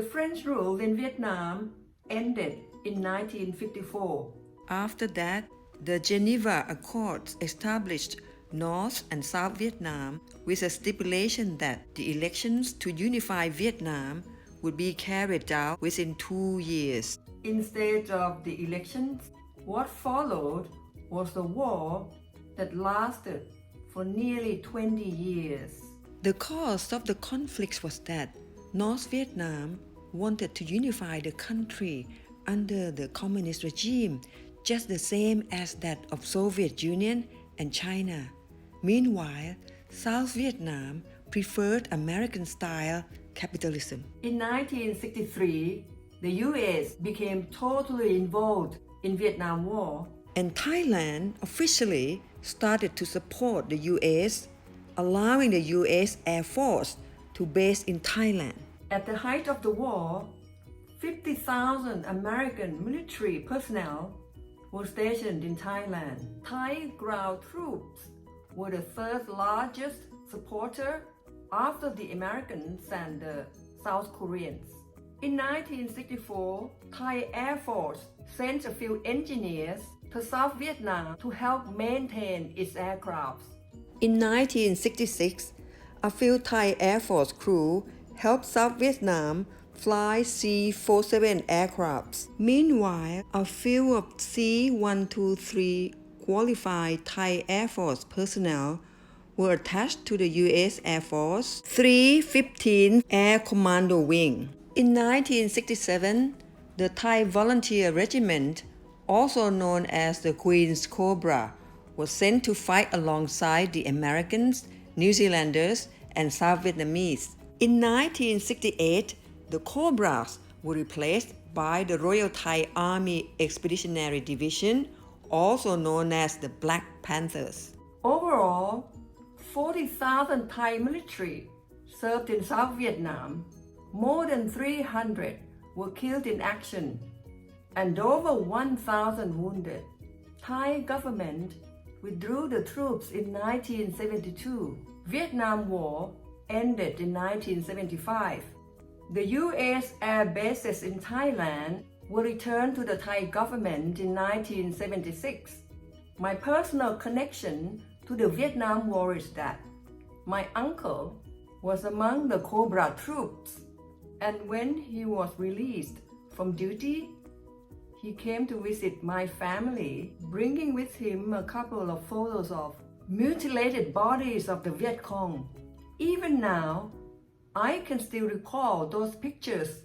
The French rule in Vietnam ended in 1954. After that, the Geneva Accords established North and South Vietnam with a stipulation that the elections to unify Vietnam would be carried out within 2 years. Instead of the elections, what followed was a war that lasted for nearly 20 years. The cause of the conflict was that North Vietnam wanted to unify the country under the communist regime, just the same as that of Soviet Union and China. Meanwhile, South Vietnam preferred American-style capitalism. In 1963, the US became totally involved in Vietnam War. And Thailand officially started to support the US, allowing the US Air Force to base in Thailand. At the height of the war, 50,000 American military personnel were stationed in Thailand. Thai ground troops were the third largest supporter after the Americans and the South Koreans. In 1964, Thai Air Force sent a few engineers to South Vietnam to help maintain its aircrafts. In 1966, a few Thai Air Force crew helped South Vietnam fly C-47 aircrafts. Meanwhile, a few of C-123 qualified Thai Air Force personnel were attached to the U.S. Air Force 315th Air Commando Wing. In 1967, the Thai Volunteer Regiment, also known as the Queen's Cobra, was sent to fight alongside the Americans, New Zealanders, and South Vietnamese. In 1968, the Cobras were replaced by the Royal Thai Army Expeditionary Division, also known as the Black Panthers. Overall, 40,000 Thai military served in South Vietnam. More than 300 were killed in action and over 1,000 wounded. Thai government withdrew the troops in 1972. Vietnam War ended in 1975. The U.S. air bases in Thailand were returned to the Thai government in 1976. My personal connection to the Vietnam War is that my uncle was among the Cobra troops, and when he was released from duty, he came to visit my family, bringing with him a couple of photos of mutilated bodies of the Viet Cong. Even now, I can still recall those pictures